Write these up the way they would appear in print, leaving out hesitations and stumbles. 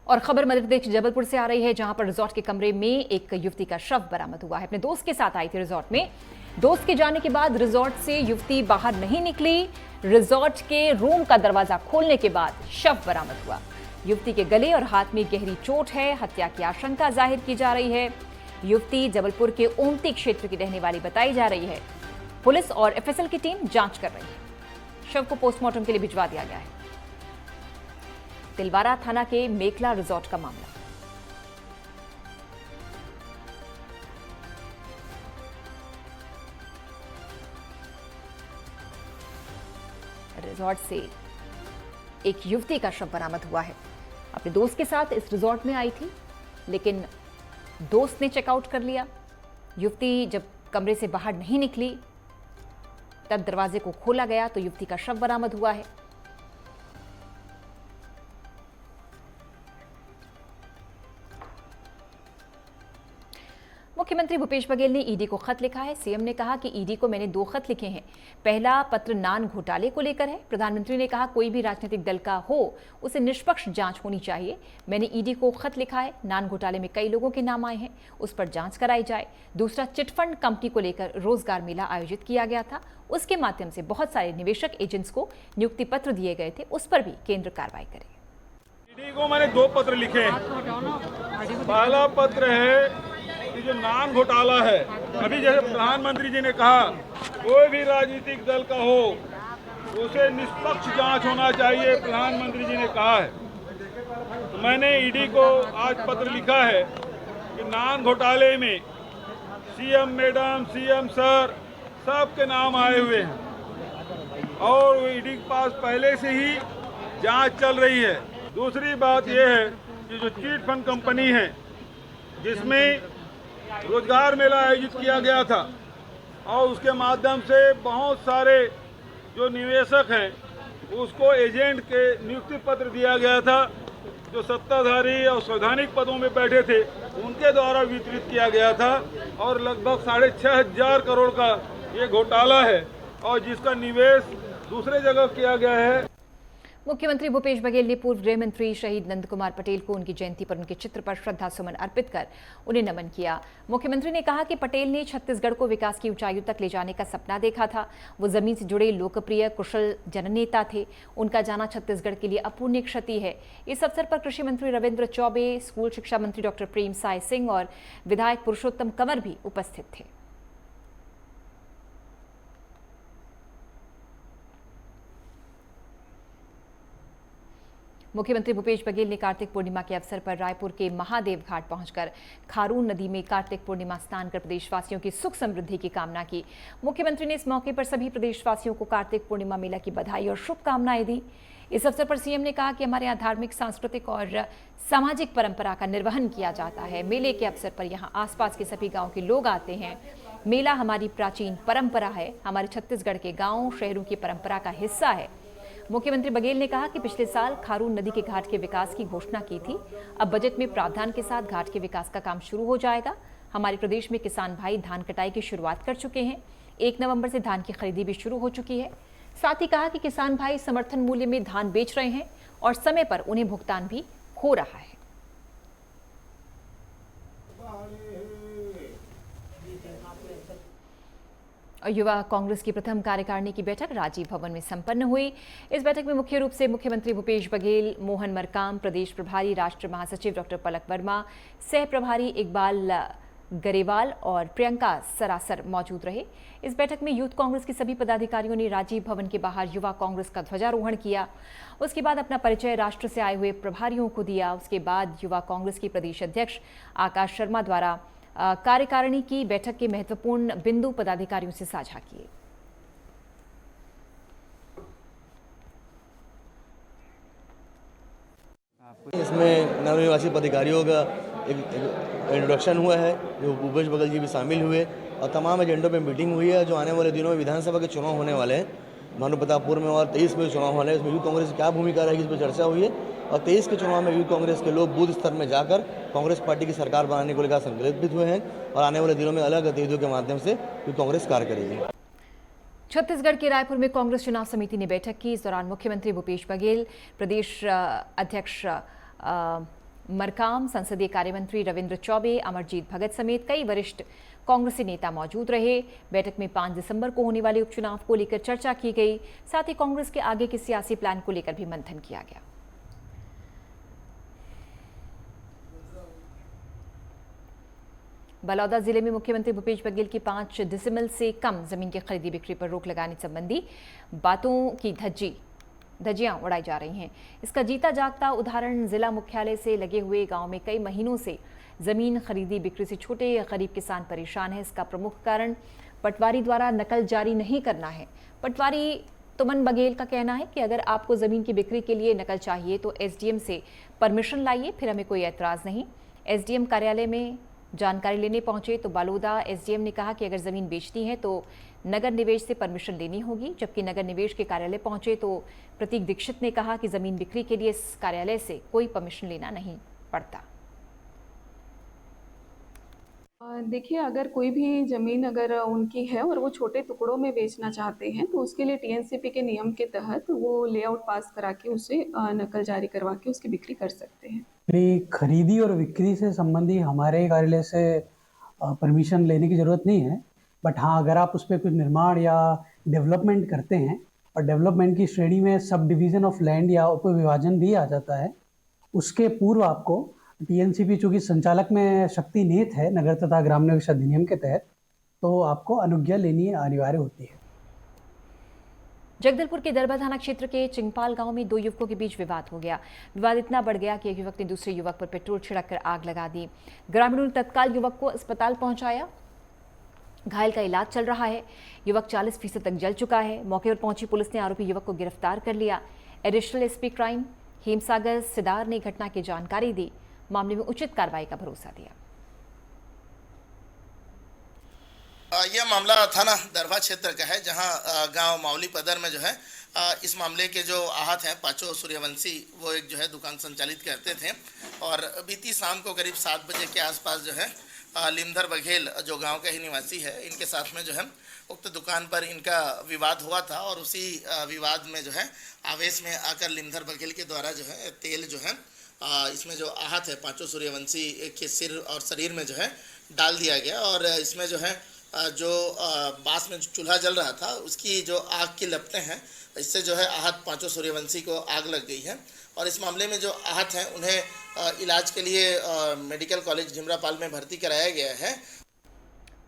और खबर मध्य प्रदेश जबलपुर से आ रही है, जहां पर रिजॉर्ट के कमरे में एक युवती का शव बरामद हुआ है। अपने दोस्त के साथ आई थी रिजॉर्ट में। दोस्त के जाने के बाद रिजॉर्ट से युवती बाहर नहीं निकली। रिजॉर्ट के रूम का दरवाजा खोलने के बाद शव बरामद हुआ। युवती के गले और हाथ में गहरी चोट है। हत्या की आशंका जाहिर की जा रही है। युवती जबलपुर के ओमती क्षेत्र की रहने वाली बताई जा रही है। पुलिस और एफएसएल की टीम जांच कर रही है। शव को पोस्टमार्टम के लिए भिजवा दिया गया है। तिलवारा थाना के मेखला रिजॉर्ट का मामला। रिजॉर्ट से एक युवती का शव बरामद हुआ है। अपने दोस्त के साथ इस रिजॉर्ट में आई थी, लेकिन दोस्त ने चेकआउट कर लिया। युवती जब कमरे से बाहर नहीं निकली, तब दरवाजे को खोला गया तो युवती का शव बरामद हुआ है। मुख्यमंत्री भूपेश बघेल ने ईडी को खत लिखा है। सीएम ने कहा कि ईडी को मैंने 2 खत लिखे हैं। पहला पत्र नान घोटाले को लेकर है। प्रधानमंत्री ने कहा कोई भी राजनीतिक दल का हो, उसे निष्पक्ष जांच होनी चाहिए। मैंने ईडी को खत लिखा है। नान घोटाले में कई लोगों के नाम आए हैं, उस पर जांच कराई जाए। दूसरा, चिटफंड कंपनी को लेकर रोजगार मेला आयोजित किया गया था, उसके माध्यम से बहुत सारे निवेशक एजेंट्स को नियुक्ति पत्र दिए गए थे, उस पर भी केंद्र कार्रवाई करे। ईडी को मैंने 2 पत्र लिखे हैं। पहला पत्र है कि जो नान घोटाला है, अभी जैसे प्रधानमंत्री जी ने कहा कोई भी राजनीतिक दल का हो, उसे निष्पक्ष जांच होना चाहिए, प्रधानमंत्री जी ने कहा है। तो मैंने ईडी को आज पत्र लिखा है कि नान घोटाले में सीएम मैडम, सीएम सर, सबके नाम आए हुए हैं और ईडी के पास पहले से ही जांच चल रही है। दूसरी बात यह है कि जो चिट फंड कंपनी है, जिसमें रोजगार मेला आयोजित किया गया था और उसके माध्यम से बहुत सारे जो निवेशक हैं उसको एजेंट के नियुक्ति पत्र दिया गया था। जो सत्ताधारी और संवैधानिक पदों में बैठे थे उनके द्वारा वितरित किया गया था और लगभग 6,500 करोड़ का ये घोटाला है और जिसका निवेश दूसरे जगह किया गया है। मुख्यमंत्री भूपेश बघेल ने पूर्व गृह मंत्री शहीद नंद कुमार पटेल को उनकी जयंती पर उनके चित्र पर श्रद्धा सुमन अर्पित कर उन्हें नमन किया। मुख्यमंत्री ने कहा कि पटेल ने छत्तीसगढ़ को विकास की ऊंचाइयों तक ले जाने का सपना देखा था। वो जमीन से जुड़े लोकप्रिय कुशल जननेता थे। उनका जाना छत्तीसगढ़ के लिए अपूर्णीय क्षति है। इस अवसर पर कृषि मंत्री रविंद्र चौबे, स्कूल शिक्षा मंत्री डॉक्टर प्रेम साय सिंह और विधायक पुरुषोत्तम कंवर भी उपस्थित थे। मुख्यमंत्री भूपेश बघेल ने कार्तिक पूर्णिमा के अवसर पर रायपुर के महादेव घाट पहुंचकर खारून नदी में कार्तिक पूर्णिमा स्नान कर प्रदेशवासियों की सुख समृद्धि की कामना की। मुख्यमंत्री ने इस मौके पर सभी प्रदेशवासियों को कार्तिक पूर्णिमा मेला की बधाई और शुभकामनाएं दी। इस अवसर पर सीएम ने कहा कि हमारे यहाँ धार्मिक, सांस्कृतिक और सामाजिक परंपरा का निर्वहन किया जाता है। मेले के अवसर पर यहाँ आसपास के सभी गाँव के लोग आते हैं। मेला हमारी प्राचीन परंपरा है, हमारे छत्तीसगढ़ के गाँव शहरों की परंपरा का हिस्सा है। मुख्यमंत्री बघेल ने कहा कि पिछले साल खारून नदी के घाट के विकास की घोषणा की थी। अब बजट में प्रावधान के साथ घाट के विकास का काम शुरू हो जाएगा। हमारे प्रदेश में किसान भाई धान कटाई की शुरुआत कर चुके हैं। 1 नवंबर से धान की खरीदी भी शुरू हो चुकी है। साथ ही कहा कि किसान भाई समर्थन मूल्य में धान बेच रहे हैं और समय पर उन्हें भुगतान भी हो रहा है। युवा कांग्रेस की प्रथम कार्यकारिणी की बैठक राजीव भवन में संपन्न हुई। इस बैठक में मुख्य रूप से मुख्यमंत्री भूपेश बघेल, मोहन मरकाम, प्रदेश प्रभारी राष्ट्र महासचिव डॉक्टर पलक वर्मा, सह प्रभारी इकबाल गरेवाल और प्रियंका सरासर मौजूद रहे। इस बैठक में यूथ कांग्रेस के सभी पदाधिकारियों ने राजीव भवन के बाहर युवा कांग्रेस का ध्वजारोहण किया। उसके बाद अपना परिचय राष्ट्र से आए हुए प्रभारियों को दिया। उसके बाद युवा कांग्रेस के प्रदेश अध्यक्ष आकाश शर्मा द्वारा कार्यकारिणी की बैठक के महत्वपूर्ण बिंदु पदाधिकारियों से साझा किए। इसमें नवनिर्वाचित पदाधिकारियों का एक इंट्रोडक्शन हुआ है, जो भूपेश बघेल जी भी शामिल हुए और तमाम एजेंडों पे मीटिंग हुई है। जो आने वाले दिनों में विधानसभा के चुनाव होने वाले हैं, भानु प्रतापपुर में और 23 में चुनाव होने हैं, इसमें यूथ कांग्रेस की क्या भूमिका रहेगी इस पर चर्चा हुई है। और 23 के चुनाव में यूथ कांग्रेस के लोग बूथ स्तर में जाकर कांग्रेस पार्टी की सरकार बनाने को लेकर संकल्पित हुए हैं और आने वाले दिनों में अलग गतिविधियों के माध्यम से यूथ कांग्रेस कार्य करेगी। छत्तीसगढ़ के रायपुर में कांग्रेस चुनाव समिति ने बैठक की। इस दौरान मुख्यमंत्री भूपेश बघेल, प्रदेश अध्यक्ष मरकाम संसदीय कार्यमंत्री रविंद्र चौबे, अमरजीत भगत समेत कई वरिष्ठ कांग्रेसी नेता मौजूद रहे। बैठक में 5 दिसंबर को होने वाले उपचुनाव को लेकर चर्चा की गई। साथ ही कांग्रेस के आगे के सियासी प्लान को लेकर भी मंथन किया गया। बलौदा जिले में मुख्यमंत्री भूपेश बघेल की 5 डिसिमल से कम जमीन की खरीदी बिक्री पर रोक लगाने संबंधी बातों की धज्जियां उड़ाई जा रही हैं। इसका जीता जागता उदाहरण जिला मुख्यालय से लगे हुए गांव में कई महीनों से जमीन खरीदी बिक्री से छोटे गरीब किसान परेशान है। इसका प्रमुख कारण पटवारी द्वारा नकल जारी नहीं करना है। पटवारी तुमन बघेल का कहना है कि अगर आपको जमीन की बिक्री के लिए नकल चाहिए तो एसडीएम से परमिशन लाइए, फिर हमें कोई ऐतराज नहीं। एसडीएम कार्यालय में जानकारी लेने पहुंचे तो बालोदा एसडीएम ने कहा कि अगर जमीन बेचनी है तो नगर निवेश से परमिशन लेनी होगी। जबकि नगर निवेश के कार्यालय पहुंचे तो प्रतीक दीक्षित ने कहा कि जमीन बिक्री के लिए इस कार्यालय से कोई परमिशन लेना नहीं पड़ता। देखिए, अगर कोई भी ज़मीन अगर उनकी है और वो छोटे टुकड़ों में बेचना चाहते हैं तो उसके लिए टीएनसीपी के नियम के तहत वो लेआउट पास करा के उसे नकल जारी करवा के उसकी बिक्री कर सकते हैं। खरीदी और बिक्री से संबंधी हमारे कार्यालय से परमिशन लेने की ज़रूरत नहीं है। बट हाँ, अगर आप उस पर कुछ निर्माण या डेवलपमेंट करते हैं और डेवलपमेंट की श्रेणी में सब डिवीज़न ऑफ लैंड या उपविभाजन भी आ जाता है, उसके पूर्व आपको टीएनसीपी चूँकि संचालक में शक्ति निहित है नगर तथा ग्राम निवेश अधिनियम के तहत, तो आपको अनुज्ञा लेनी अनिवार्य होती है। जगदलपुर के दरबा थाना क्षेत्र के चिंगपाल गांव में 2 युवकों के बीच विवाद हो गया। विवाद इतना बढ़ गया कि एक युवक ने दूसरे युवक पर पेट्रोल छिड़ककर आग लगा दी। ग्रामीणों ने तत्काल युवक को अस्पताल पहुंचाया। घायल का इलाज चल रहा है। युवक 40% तक जल चुका है। मौके पर पहुंची पुलिस ने आरोपी युवक को गिरफ्तार कर लिया। Additional SP crime Hemsagar Sidar ने घटना की जानकारी दी। मामले में उचित कार्रवाई का भरोसा दिया। यह मामला थाना दरभा क्षेत्र का है, जहां गांव मावली पदर में जो है इस मामले के जो आहत हैं पाचो सूर्यवंशी, वो एक जो है दुकान संचालित करते थे और बीती शाम को करीब 7 बजे के आसपास जो है लिमधर बघेल जो गांव का ही निवासी है, इनके साथ में जो है उक्त दुकान पर इनका विवाद हुआ था और उसी विवाद में जो है आवेश में आकर लिमधर बघेल के द्वारा जो है तेल जो है इसमें जो आहत है पाचो सूर्यवंशी के सिर और शरीर में जो है डाल दिया गया और इसमें जो है जो बांस में चूल्हा जल रहा था उसकी जो आग की लपटें हैं, इससे जो है आहत पाचो सूर्यवंशी को आग लग गई है और इस मामले में जो आहत हैं उन्हें इलाज के लिए मेडिकल कॉलेज ढिमरापाल में भर्ती कराया गया है।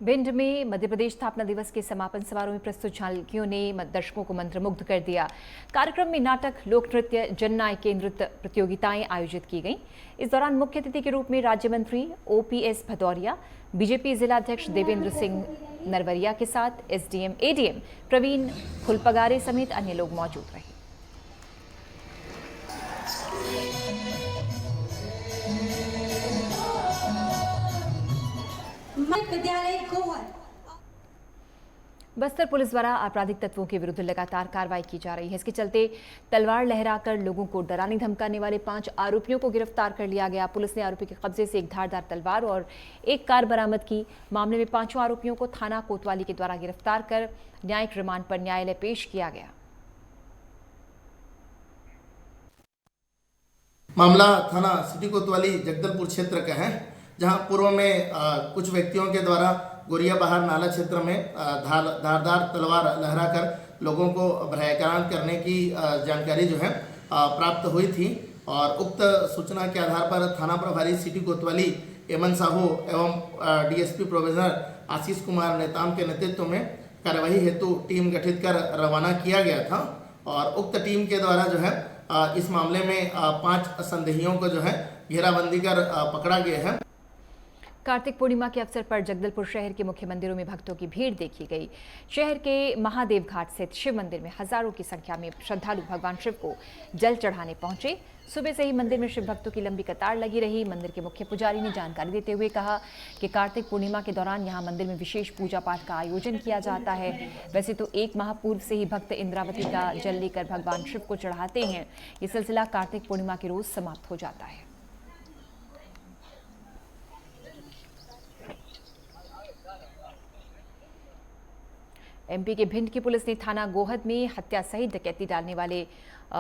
भिंड में मध्य प्रदेश स्थापना दिवस के समापन समारोह में प्रस्तुत झांकियों ने दर्शकों को मंत्रमुग्ध कर दिया। कार्यक्रम में नाटक, लोक नृत्य, जननायक केंद्रित प्रतियोगिताएं आयोजित की गईं। इस दौरान मुख्य अतिथि के रूप में राज्य मंत्री ओपीएस भदौरिया, बीजेपी जिलाध्यक्ष देवेंद्र सिंह नरवरिया के साथ एसडीएम एडीएम प्रवीण खुलपगारे समेत अन्य लोग मौजूद रहे। बस्तर पुलिस द्वारा आपराधिक तत्वों के विरुद्ध लगातार कार्रवाई की जा रही है। इसके चलते तलवार लहराकर लोगों को डराने धमकाने वाले 5 आरोपियों को गिरफ्तार कर लिया गया। पुलिस ने आरोपी के कब्जे से एक धारदार तलवार और एक कार बरामद की। मामले में 5 आरोपियों को थाना कोतवाली के द्वारा गिरफ्तार कर न्यायिक रिमांड पर न्यायालय पेश किया गया। मामला थाना सिटी कोतवाली जगदलपुर क्षेत्र का है, जहां पूर्व में कुछ व्यक्तियों के द्वारा गोरिया बहार नाला क्षेत्र में धारदार तलवार लहराकर लोगों को भयभीत करने की जानकारी जो है प्राप्त हुई थी और उक्त सूचना के आधार पर थाना प्रभारी सिटी कोतवाली एमन साहू एवं डीएसपी प्रोफेसर आशीष कुमार नेताम के नेतृत्व में कार्यवाही हेतु टीम गठित कर रवाना किया गया था और उक्त टीम के द्वारा जो है इस मामले में 5 संदेहियों को जो है घेराबंदी कर पकड़ा गया है। कार्तिक पूर्णिमा के अवसर पर जगदलपुर शहर के मुख्य मंदिरों में भक्तों की भीड़ देखी गई। शहर के महादेव घाट स्थित शिव मंदिर में हजारों की संख्या में श्रद्धालु भगवान शिव को जल चढ़ाने पहुंचे। सुबह से ही मंदिर में शिव भक्तों की लंबी कतार लगी रही। मंदिर के मुख्य पुजारी ने जानकारी देते हुए कहा कि कार्तिक पूर्णिमा के दौरान यहां मंदिर में विशेष पूजा पाठ का आयोजन किया जाता है। वैसे तो 1 माह पूर्व से ही भक्त इंद्रावती का जल लेकर भगवान शिव को चढ़ाते हैं। ये सिलसिला कार्तिक पूर्णिमा के रोज समाप्त हो जाता है। एमपी के भिंड की पुलिस ने थाना गोहद में हत्या सहित डकैती डालने वाले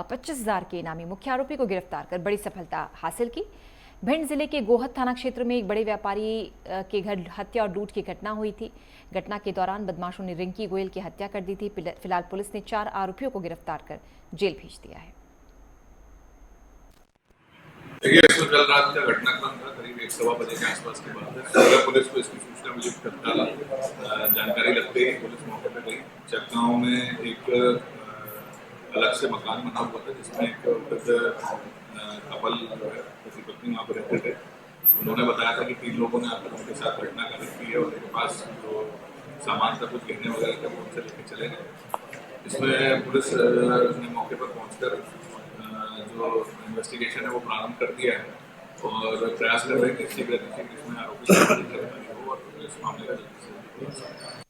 25,000 के इनामी मुख्य आरोपी को गिरफ्तार कर बड़ी सफलता हासिल की। भिंड जिले के गोहद थाना क्षेत्र में एक बड़े व्यापारी के घर हत्या और लूट की घटना हुई थी। घटना के दौरान बदमाशों ने रिंकी गोयल की हत्या कर दी थी। फिलहाल पुलिस ने 4 आरोपियों को गिरफ्तार कर जेल भेज दिया है। देखिए, इसमें कल रात का घटनाक्रम था, करीब 1-1.15 बजे के आसपास की बात है। सुबह पुलिस को इसकी सूचना मिली, तत्काल जानकारी लगते ही पुलिस मौके पर गई। चकगांव में एक अलग से मकान बना हुआ था जिसमें एक वृद्ध कपल जो है पति पत्नी वहाँ पर रहते थे। उन्होंने बताया था कि 3 लोगों ने आकर उनके साथ घटना कर की है और उनके पास जो सामान था, कुछ गहने वगैरह थे, वो उनसे लेके चले गए। इसमें पुलिस ने मौके पर पहुंचकर जो इन्वेस्टिगेशन है वो प्रारंभ कर दिया है और प्रयास कर रहे हैं कि शीघ्र इसमें आरोपी गिरफ्तारी हो और पुलिस मामले का जल्दी से